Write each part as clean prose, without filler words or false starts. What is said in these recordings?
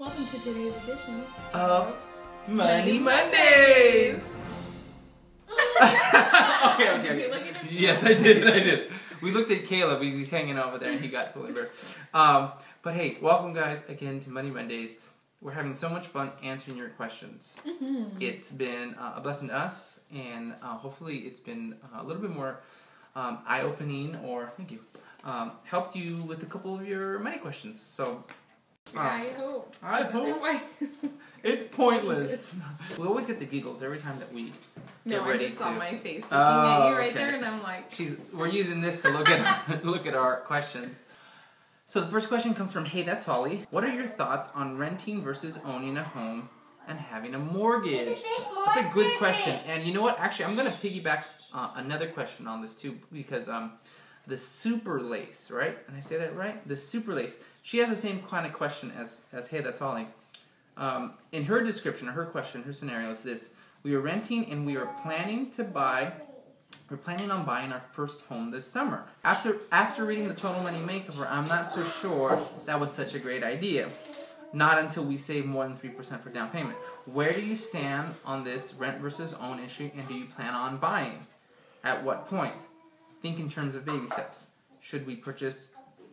Welcome to today's edition of Money Mondays. Okay. Did you look at him? Yes, I did. We looked at Caleb because he's hanging over there and he got totally burnt. But hey, welcome guys again to Money Mondays. We're having so much fun answering your questions. Mm-hmm. It's been a blessing to us, and hopefully it's been a little bit more eye-opening, or thank you, helped you with a couple of your money questions. So. I hope. Otherwise, it's pointless. We always get the giggles every time that we get ready I just saw my face looking Oh, at you right okay. there, and I'm like... We're using this to look at look at our questions. So the first question comes from, hey, that's Holly. What are your thoughts on renting versus owning a home and having a mortgage? That's a good question. And you know what? Actually, I'm going to piggyback another question on this too, because the Super Lace, right? And I say that right? The Super Lace. She has the same kind of question as hey, that's Holly. In her description, or her question, her scenario is this: we are renting and we are planning on buying our first home this summer. After reading the Total Money Makeover, I'm not so sure that was such a great idea. Not until we save more than 3% for down payment. Where do you stand on this rent versus own issue, and do you plan on buying? At what point? Think in terms of baby steps.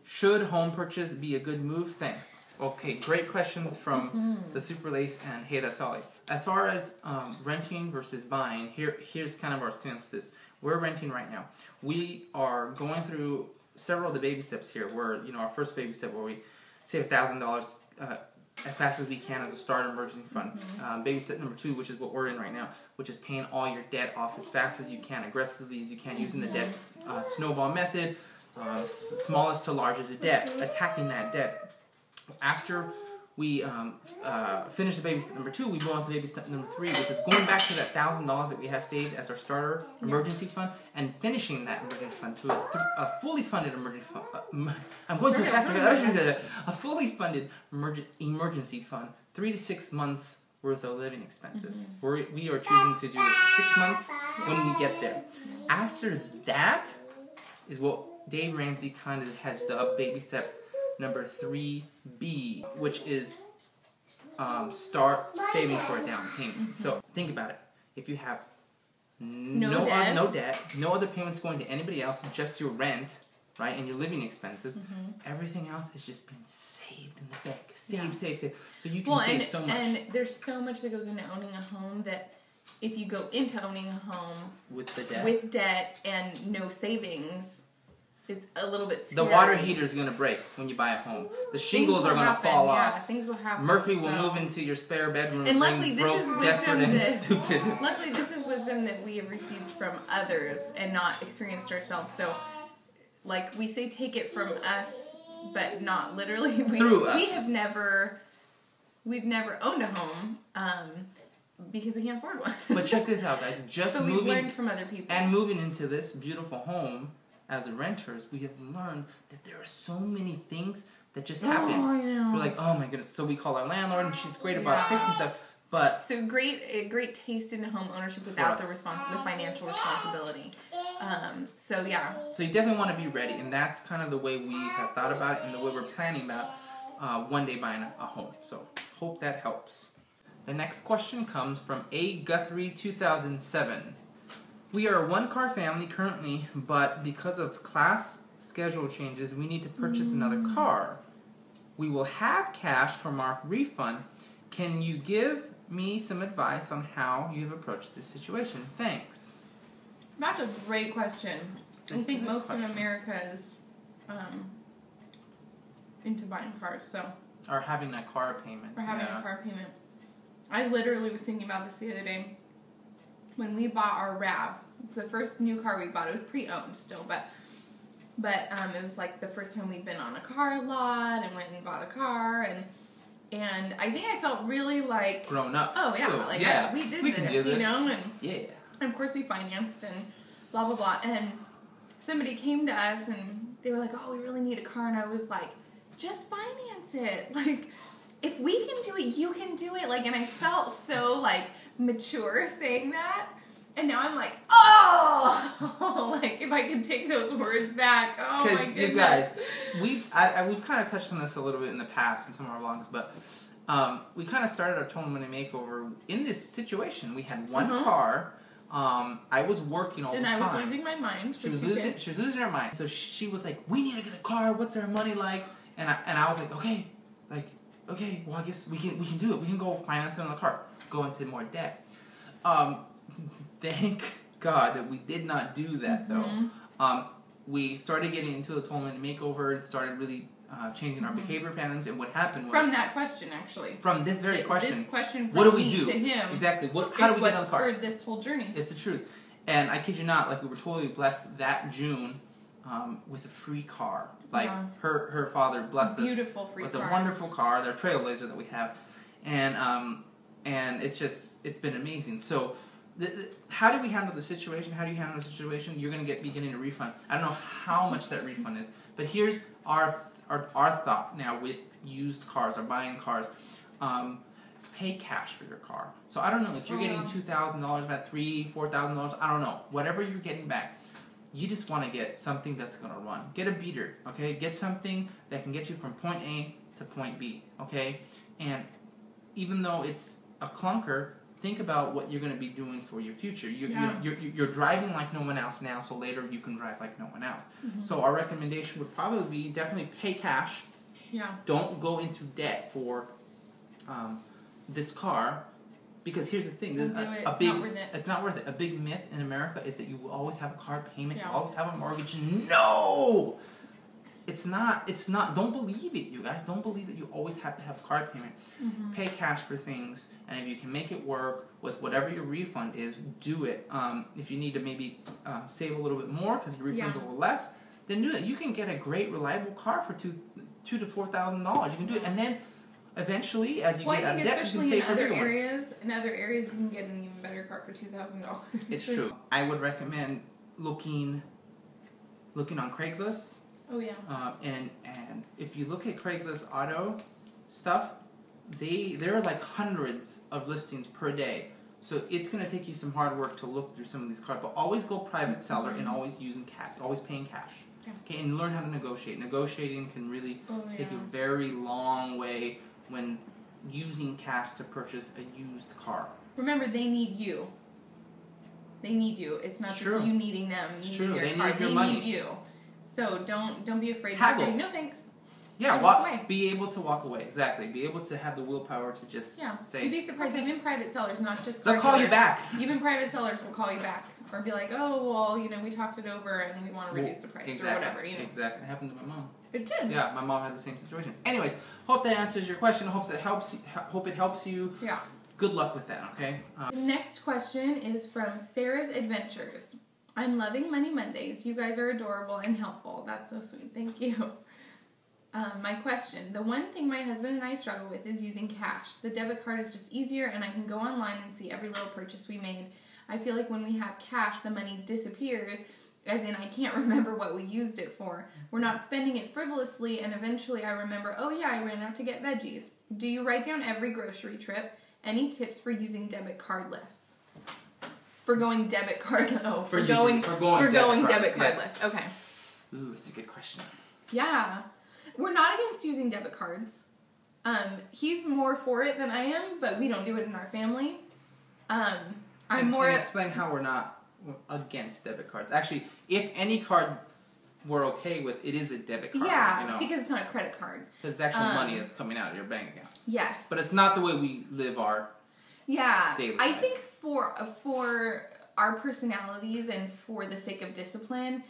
Should home purchase be a good move? Thanks. Okay, great questions from the Super Lace and hey, that's Holly. As far as renting versus buying, here's kind of our stance to this. We're renting right now. We are going through several of the baby steps here. Where our first baby step where we save $1,000 as fast as we can as a starter emergency fund. Baby step number 2, which is what we're in right now, which is paying all your debt off as fast as you can, aggressively as you can, using the debt snowball method. Smallest to largest debt, attacking that debt. After we finish the baby step number 2, we go on to baby step number 3, which is going back to that $1,000 that we have saved as our starter emergency fund, and finishing that emergency fund to a fully funded emergency fund. I'm going so fast. A fully funded emergency fund, 3 to 6 months worth of living expenses. We are choosing to do 6 months when we get there. After that is what Dave Ramsey kind of has dubbed baby step number 3B, which is start saving for a down payment. So think about it. If you have no debt, no other payments going to anybody else, just your rent, right, and your living expenses, everything else is just being saved in the bank. Save. So you can save so much. And there's so much that goes into owning a home that if you go into owning a home with debt and no savings, it's a little bit scary. The water heater is going to break when you buy a home. The shingles are going to fall off. Yeah, things will happen. Murphy will move into your spare bedroom. And luckily, this is stupid. Luckily, this is wisdom that we have received from others and not experienced ourselves. So, like we say, take it from us, but not literally. Through us. We've never owned a home. Because we can't afford one. But check this out, guys. But we've learned from other people. And moving into this beautiful home as renters, we have learned that there are so many things that just happen. Oh, I know. We're like, oh my goodness. So we call our landlord, and she's great about fixing stuff. But so a great taste into home ownership without the financial responsibility. So yeah. So you definitely want to be ready, and that's kind of the way we have thought about it, and the way we're planning about one day buying a home. So hope that helps. The next question comes from A. Guthrie 2007. We are a one-car family currently, but because of class schedule changes, we need to purchase another car. We will have cash from our refund. Can you give me some advice on how you have approached this situation? Thanks. That's a great question. I think most of America is into buying cars, so. Or having a car payment. A car payment. I literally was thinking about this the other day. When we bought our RAV, it's the first new car we bought. It was pre-owned still, but it was like the first time we'd been on a car lot and went and bought a car, and I think I felt really like grown up. Oh yeah, we did this, you know, and of course we financed and blah blah blah. And somebody came to us and they were like, "Oh, we really need a car," and I was like, "Just finance it, like." If we can do it, you can do it. Like, and I felt so, like, mature saying that. And now I'm like, oh! Like, if I could take those words back. Oh, my goodness. You guys, we've kind of touched on this a little bit in the past in some of our vlogs, but we kind of started our total money makeover in this situation. We had one Uh-huh. car. I was working all And the time. I was losing my mind. She was losing her mind. So she was like, "We need to get a car. What's our money like?" And I was like, "Okay, well, I guess we can do it. We can go finance it on the car, go into more debt." Thank God that we did not do that though. We started getting into the total money makeover and started really changing our behavior patterns. And what happened was from that question, actually. From this very question. This question from what do we me do to him. Exactly. How do we get on the car? Spurred this whole journey. It's the truth. And I kid you not, like we were totally blessed that June with a free car. Like her father blessed us with a wonderful car, their Trailblazer that we have, and it's been amazing. So, how do we handle the situation? How do you handle the situation? You're going to be getting a refund. I don't know how much that refund is, but here's our thought now with used cars or buying cars. Pay cash for your car. So I don't know if you're getting $2,000 back, $3,000, $4,000. I don't know. Whatever you're getting back, you just want to get something that's going to run. Get a beater, okay? Get something that can get you from point A to point B, okay? And even though it's a clunker, think about what you're going to be doing for your future. You're driving like no one else now, so later you can drive like no one else. So our recommendation would probably be definitely pay cash. Yeah. Don't go into debt for this car, because here's the thing: it's not worth it. A big myth in America is that you will always have a car payment, you always have a mortgage. No, it's not. It's not. Don't believe it, you guys. Don't believe that you always have to have a car payment. Pay cash for things, and if you can make it work with whatever your refund is, do it. If you need to maybe save a little bit more because your refund's a little less, then do it. You can get a great, reliable car for $2,000 to $4,000. You can do it, and then eventually, as you get out of debt, you can save for a bigger one. In other areas, you can get an even better car for $2,000. It's true. I would recommend looking on Craigslist. Oh yeah. And if you look at Craigslist auto stuff, there are like hundreds of listings per day. So it's going to take you some hard work to look through some of these cars. But always go private seller and always using cash. Always paying cash. Yeah. Okay, and learn how to negotiate. Negotiating can really take you a very long way when using cash to purchase a used car. Remember, they need you. They need you. It's not just you needing them. It's true. They need your money. They need you. So don't be afraid Haggle. to say no thanks. Yeah, be able to walk away. Exactly. Be able to have the willpower to just say. You'd be surprised. Even private sellers, not just they'll call you back. Even private sellers will call you back or be like, oh, well, we talked it over and we want to reduce the price or whatever. Exactly. It happened to my mom. It did. Yeah, my mom had the same situation. Anyways, hope that answers your question. Hope it helps you. Yeah. Good luck with that. Okay. The next question is from Sarah's Adventures. I'm loving Money Mondays. You guys are adorable and helpful. That's so sweet. Thank you. My question. The one thing my husband and I struggle with is using cash. The debit card is just easier and I can go online and see every little purchase we made. I feel like when we have cash, the money disappears, as in I can't remember what we used it for. We're not spending it frivolously, and eventually I remember, oh yeah, I ran out to get veggies. Do you write down every grocery trip? Any tips for using debit cardless? For going debit card. Oh, for going debit cardless. Okay. Ooh, it's a good question. Yeah. We're not against using debit cards. He's more for it than I am, but we don't do it in our family. Explain how we're not against debit cards. Actually, if any card we're okay with, it is a debit card. Yeah, because it's not a credit card. Because it's actual money that's coming out of your bank account. Yes. But it's not the way we live our daily life. I think for our personalities and for the sake of discipline,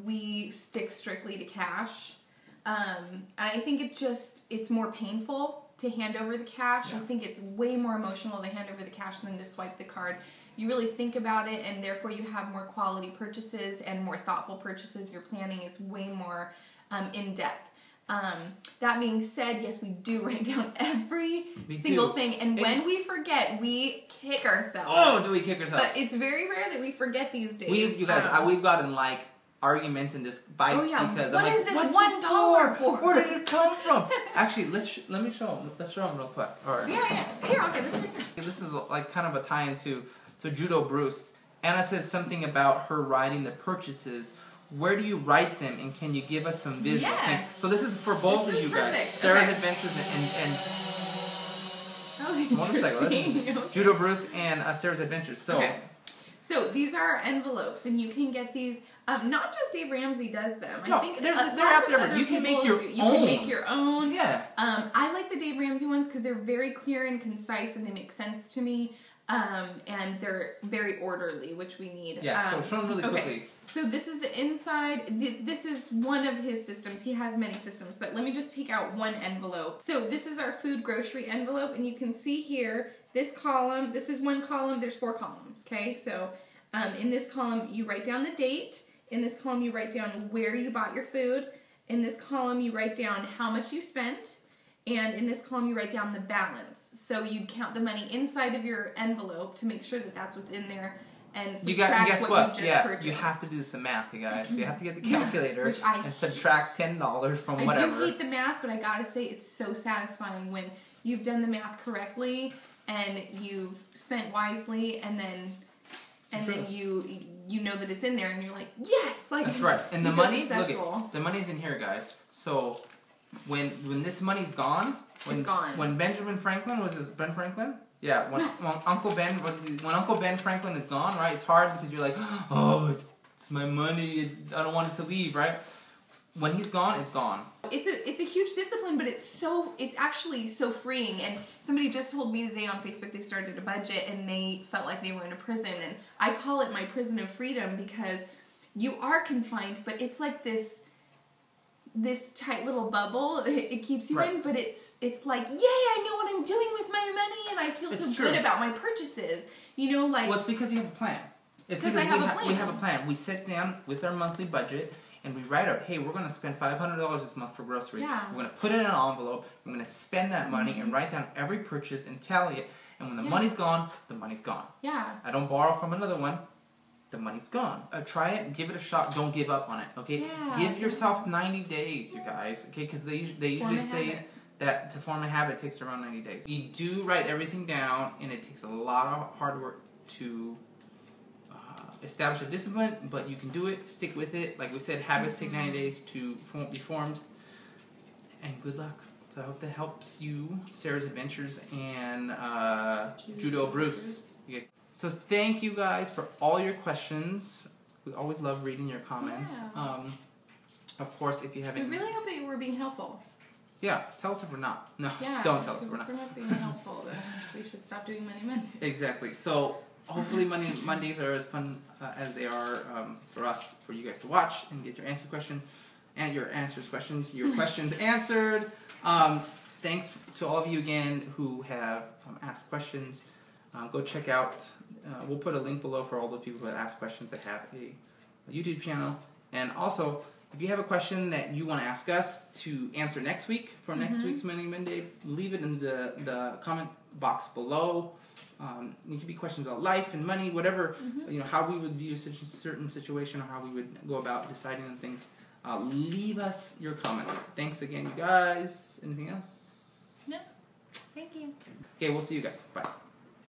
we stick strictly to cash. And I think it's more painful to hand over the cash. I think it's way more emotional to hand over the cash than to swipe the card. You really think about it, and therefore you have more quality purchases and more thoughtful purchases. Your planning is way more in depth. That being said, yes, we do write down every single thing, and when we forget, we kick ourselves. Oh, do we kick ourselves? But it's very rare that we forget these days. We've gotten like arguments and just fights because what is this $1 for? Where did it come from? Actually, let me show them. Let's show them real quick. Yeah. Here, okay, this right here. This is like kind of a tie into Judo Bruce. Anna says something about her writing the purchases. Where do you write them, and can you give us some visuals? Yes. So this is for both of you guys. Perfect. Sarah's Adventures Sounds motorcycle. interesting. Judo Bruce and Sarah's Adventures. So. Okay. So these are envelopes, and you can get these. Not just Dave Ramsey does them. No, I think they're lots out of there. other You can make people your do. own. You can make your own. Yeah. I like the Dave Ramsey ones because they're very clear and concise, and they make sense to me. And they're very orderly, which we need. Yeah. So show them really quickly. Okay. So this is the inside. This is one of his systems. He has many systems, but let me just take out one envelope. So this is our food grocery envelope, and you can see here this column. This is one column. There's 4 columns. Okay. So in this column, you write down the date. In this column, you write down where you bought your food. In this column, you write down how much you spent. And in this column, you write down the balance. So you count the money inside of your envelope to make sure that that's what's in there. And subtract guess what what? you just Yeah, purchased. you have to do some math, you guys. You have to get the calculator Which I and subtract $10 from whatever. I do hate the math, but I gotta say it's so satisfying when you've done the math correctly and you've spent wisely, and then you know that it's in there, and you're like, yes, like that's right. And the money, successful. look, the money's in here, guys. So when this money's gone, it's gone. When Benjamin Franklin Ben Franklin. Yeah, when Uncle Ben when Uncle Ben Franklin is gone, right? It's hard because you're like, oh, it's my money. I don't want it to leave, right? When he's gone, it's gone. It's a huge discipline, but it's actually so freeing. And somebody just told me today on Facebook they started a budget and they felt like they were in a prison. And I call it my prison of freedom because you are confined, but it's like this tight little bubble it keeps you in, but it's like, yay, I know what I'm doing with my money, and I feel so good about my purchases. You know, like... Well, it's because you have a plan. It's because we have a plan. We sit down with our monthly budget, and we write out, hey, we're going to spend $500 this month for groceries. Yeah. We're going to put it in an envelope. We're going to spend that money and write down every purchase and tally it. And when the money's gone, the money's gone. Yeah. I don't borrow from another one. The money's gone. Try it, give it a shot. Don't give up on it, okay? Yeah, give yourself 90 days, you guys, okay? Because they usually say that to form a habit takes around 90 days. You do write everything down, and it takes a lot of hard work to establish a discipline, but you can do it. Stick with it. Like we said, habits take 90 days to be formed. And good luck. So I hope that helps you, Sarah's Adventures, and Judo Bruce. You guys. So thank you guys for all your questions. We always love reading your comments. Yeah. Of course, if you haven't... We really hope that we're being helpful. Yeah, tell us if we're not. No, Yeah, don't tell us if we're if not. we're not being helpful, then we should stop doing Money Mondays. Exactly. So hopefully Mondays are as fun as they are for us, for you guys to watch and get your questions answered. Thanks to all of you again who have asked questions. Go check out, we'll put a link below for all the people that ask questions that have a YouTube channel. And also, if you have a question that you want to ask us to answer next week for next week's Money Monday, leave it in the comment box below. It could be questions about life and money, whatever, how we would view such a certain situation or how we would go about deciding on things. Leave us your comments. Thanks again, you guys. Anything else? No. Thank you. Okay, we'll see you guys. Bye.